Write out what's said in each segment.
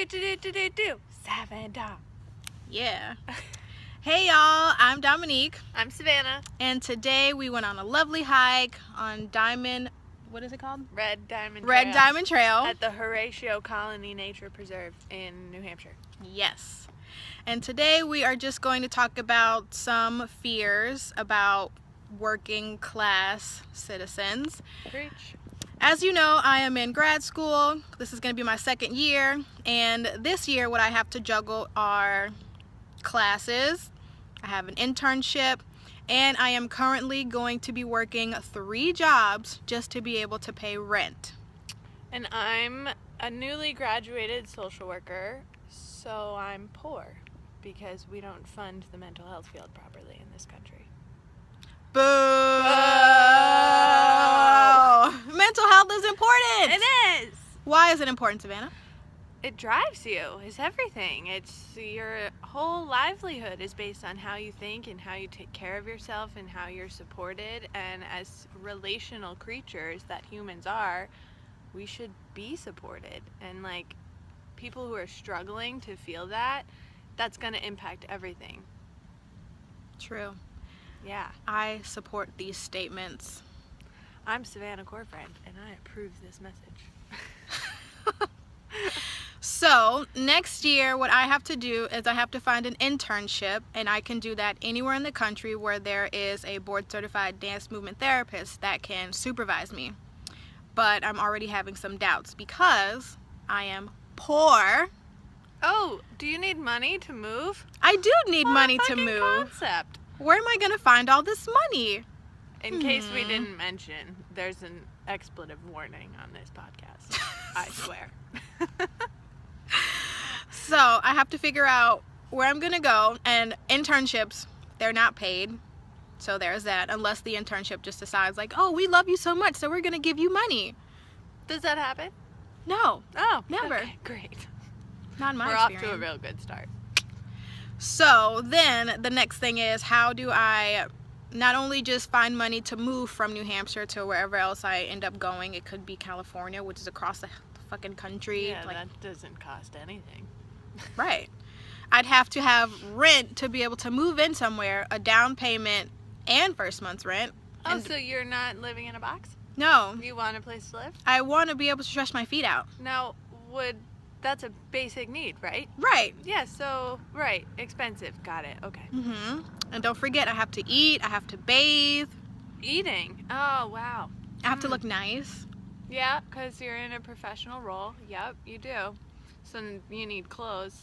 Savanna. Yeah. Hey y'all, I'm Dominique, I'm Savanna. and today we went on a lovely hike on Diamond, what is it called? Red Diamond Red Diamond Trail. at the Horatio Colony Nature Preserve in New Hampshire. Yes. And today we are just going to talk about some fears about working class citizens. Preach. As you know, I am in grad school. This is going to be my second year, and this year what I have to juggle are classes, I have an internship, and I am currently going to be working 3 jobs just to be able to pay rent. And I'm a newly graduated social worker, so I'm poor because we don't fund the mental health field properly in this country. Boo! Mental health is important! It is! Why is it important, Savannah? It drives you. It's everything. It's your whole livelihood is based on how you think and how you take care of yourself and how you're supported. And as relational creatures that humans are, we should be supported. And like people who are struggling to feel that, that's going to impact everything. True. Yeah. I support these statements. I'm Savanna Corfriend, and I approve this message. So, next year, what I have to do is I have to find an internship, and I can do that anywhere in the country where there is a board-certified dance movement therapist that can supervise me. But I'm already having some doubts because I am poor. Oh, do you need money to move? I do need What a money to fucking move. Concept. Where am I going to find all this money? In case we didn't mention, there's an expletive warning on this podcast. I swear. So I have to figure out where I'm going to go, and internships, they're not paid. So there's that, unless the internship just decides like, oh, we love you so much, so we're going to give you money. Does that happen? No, Oh, never. Okay, great. Not in my We're experience. off to a real good start. So then the next thing is, how do I not only just find money to move from New Hampshire to wherever else I end up going? It could be California, which is across the fucking country. Yeah, like, that doesn't cost anything. right. I'd have to have rent to be able to move in somewhere, a down payment, and first month's rent. Oh, And so you're not living in a box? no, You want a place to live? I want to be able to stretch my feet out. Now, that's a basic need, right? Right. Yeah, so, right, expensive. Got it. Okay. And don't forget, I have to eat, I have to bathe, Eating. Oh, wow. I have to look nice. Yeah, because you're in a professional role. Yep, you do. So you need clothes.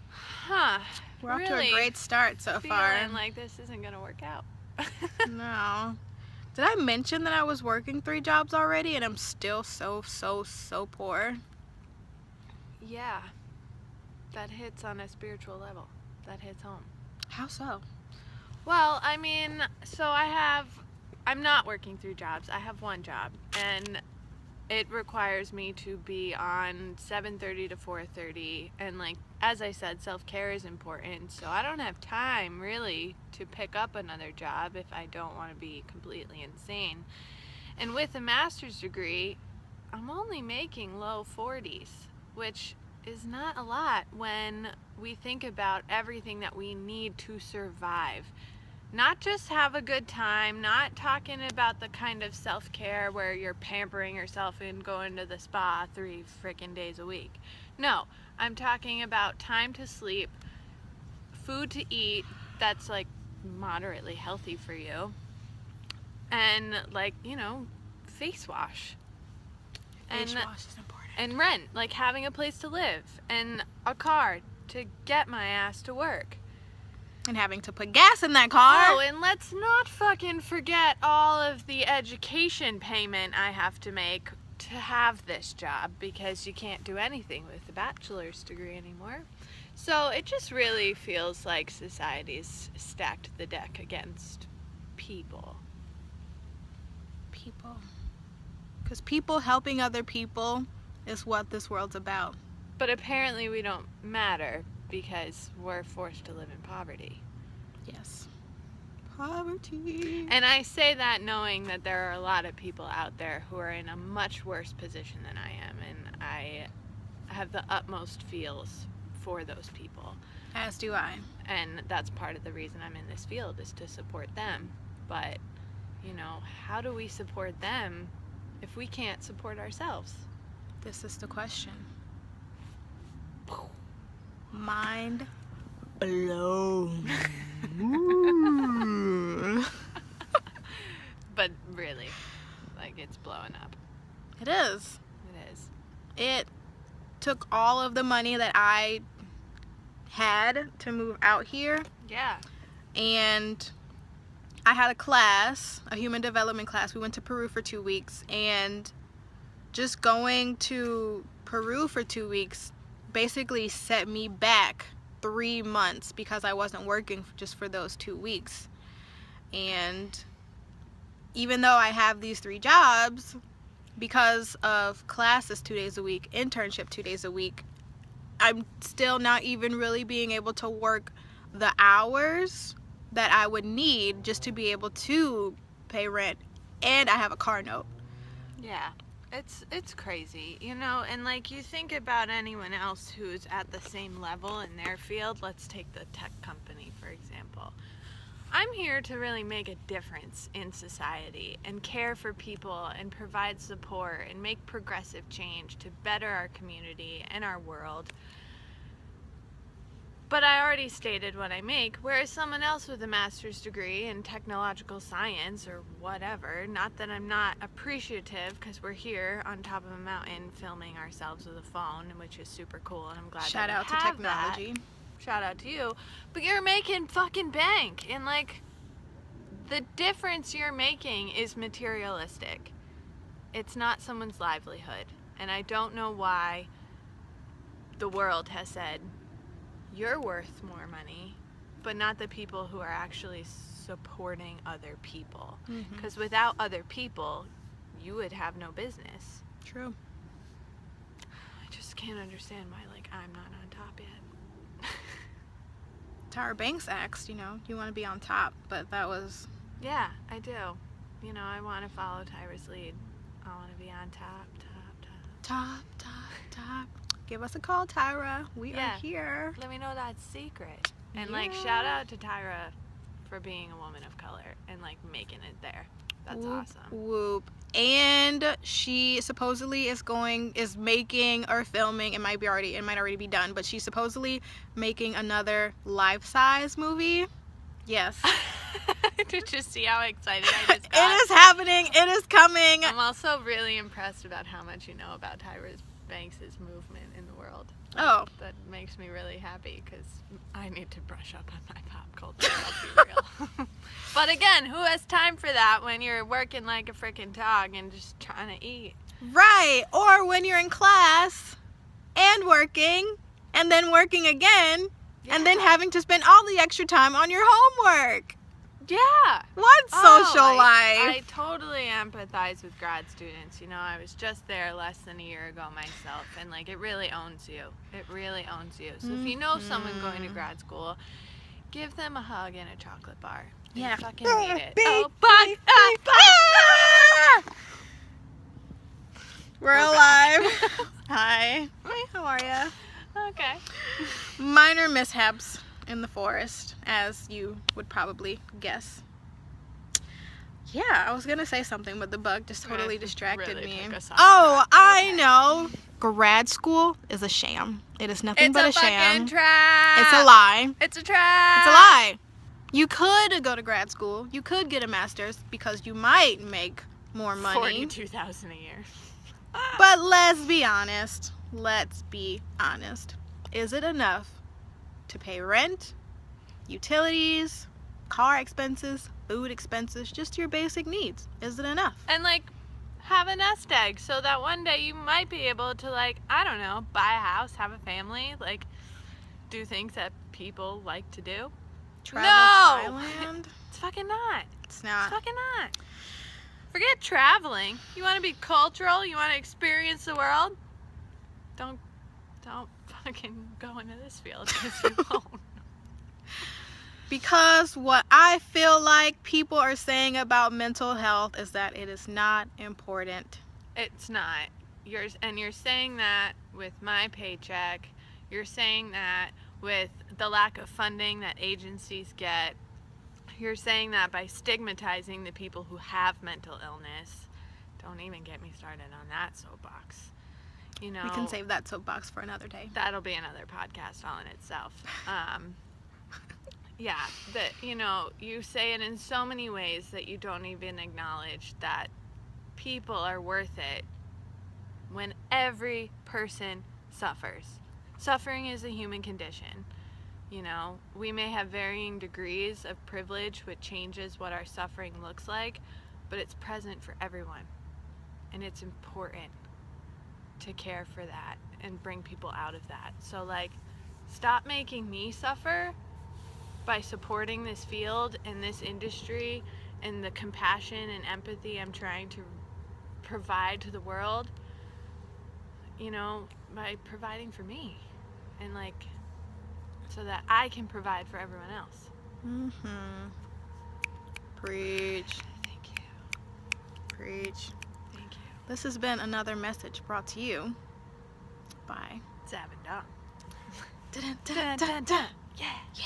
Huh. We're off really to a great start so far. feeling like this isn't going to work out. No. Did I mention that I was working 3 jobs already and I'm still so poor? Yeah. That hits on a spiritual level. That hits home. How so? Well, I mean, so I'm not working 3 jobs. I have 1 job, and it requires me to be on 7:30 to 4:30, and like, as I said, self-care is important, so I don't have time really to pick up another job if I don't want to be completely insane. And with a master's degree, I'm only making low 40s, which is not a lot when we think about everything that we need to survive. Not just have a good time, not talking about the kind of self-care where you're pampering yourself and going to the spa 3 freaking days a week. No, I'm talking about time to sleep, food to eat that's like moderately healthy for you, and like, face wash. Face wash is important. And rent, like having a place to live, and a car to get my ass to work. And having to put gas in that car. Oh, and let's not fucking forget all of the education payment I have to make to have this job, because you can't do anything with a bachelor's degree anymore. So it just really feels like society's stacked the deck against people. People. Because people helping other people is what this world's about. But apparently we don't matter because we're forced to live in poverty. Yes. Poverty. And I say that knowing that there are a lot of people out there who are in a much worse position than I am, and I I have the utmost feels for those people. As do I. And that's part of the reason I'm in this field, is to support them. But, how do we support them if we can't support ourselves? This is the question. Mind blown. But really, it's blowing up. It is. It is. It took all of the money that I had to move out here. Yeah. And I had a human development class. We went to Peru for 2 weeks, and just going to Peru for 2 weeks basically set me back 3 months because I wasn't working just for those 2 weeks. And even though I have these 3 jobs, because of classes 2 days a week, internship 2 days a week, I'm still not even really being able to work the hours that I would need just to be able to pay rent, and I have a car note. Yeah. It's crazy, and you think about anyone else who's at the same level in their field. Let's take the tech company, for example. I'm here to really make a difference in society and care for people and provide support and make progressive change to better our community and our world. But I already stated what I make, whereas someone else with a master's degree in technological science or whatever, not that I'm not appreciative, because we're here on top of a mountain filming ourselves with a phone, which is super cool, and I'm glad Shout that out we to have technology. that. Shout out to you. But you're making fucking bank, and the difference you're making is materialistic. It's not someone's livelihood. And I don't know why the world has said, you're worth more money, but not the people who are actually supporting other people. Because without other people, you would have no business. True. I just can't understand why, I'm not on top yet. Tyra Banks asked, you want to be on top, but that was... Yeah, I do. I want to follow Tyra's lead. I want to be on top. Top. Give us a call, Tyra. We are here. Let me know that secret. And Yeah. Shout out to Tyra for being a woman of color and making it there. That's awesome. Whoop. And she supposedly is making or filming. It might already be done, but she's supposedly making another life-size movie. Yes. Did you see how excited I just got? It is happening. It is coming. I'm also really impressed about how much you know about Tyra Banks' movement in the world. Oh. That makes me really happy, because I need to brush up on my pop culture, I'll be real. But again, who has time for that when you're working like a freaking dog and just trying to eat? Right. Or when you're in class and working, and then working again, and then having to spend all the extra time on your homework. Yeah. What social life? I totally empathize with grad students. I was just there less than a year ago myself, and it really owns you. It really owns you. So if you know someone going to grad school, give them a hug and a chocolate bar. You fucking need it. Oh, fuck! We're alive. Hi. How are ya? Okay. Minor mishaps in the forest, as you would probably guess. Yeah, I was gonna say something, but the bug just totally distracted really me. took us off Oh, track. I know. Grad school is a sham. It is nothing but a It's a sham. fucking trap. It's a lie. It's a trap. It's a lie. You could go to grad school. You could get a master's because you might make more money. $42,000 a year. But let's be honest. Is it enough to pay rent, utilities, car expenses, food expenses, just your basic needs? Is it enough? And have a nest egg so that one day you might be able to I don't know, buy a house, have a family, do things that people like to do. Travel No! to Thailand? It's fucking not. It's not. It's fucking not. Forget traveling. You want to be cultural? You want to experience the world? Don't fucking go into this field, because you won't. Because what I feel like people are saying about mental health is that it is not important. It's not. you're saying that with my paycheck. You're saying that with the lack of funding that agencies get. You're saying that by stigmatizing the people who have mental illness. Don't even get me started on that soapbox. You know, We can save that soapbox for another day. that'll be another podcast all in itself. Yeah, that, you know, you say it in so many ways that you don't even acknowledge that people are worth it when every person suffers. Suffering is a human condition. You know, we may have varying degrees of privilege, which changes what our suffering looks like, but it's present for everyone. And it's important to care for that and bring people out of that. So, like, stop making me suffer by supporting this field and this industry and the compassion and empathy I'm trying to provide to the world, you know, by providing for me. And, like, so that I can provide for everyone else. Mm-hmm. Preach. Thank you. Preach. Thank you. This has been another message brought to you by Savanna. Dun, dun, dun, dun. Yeah. Yeah.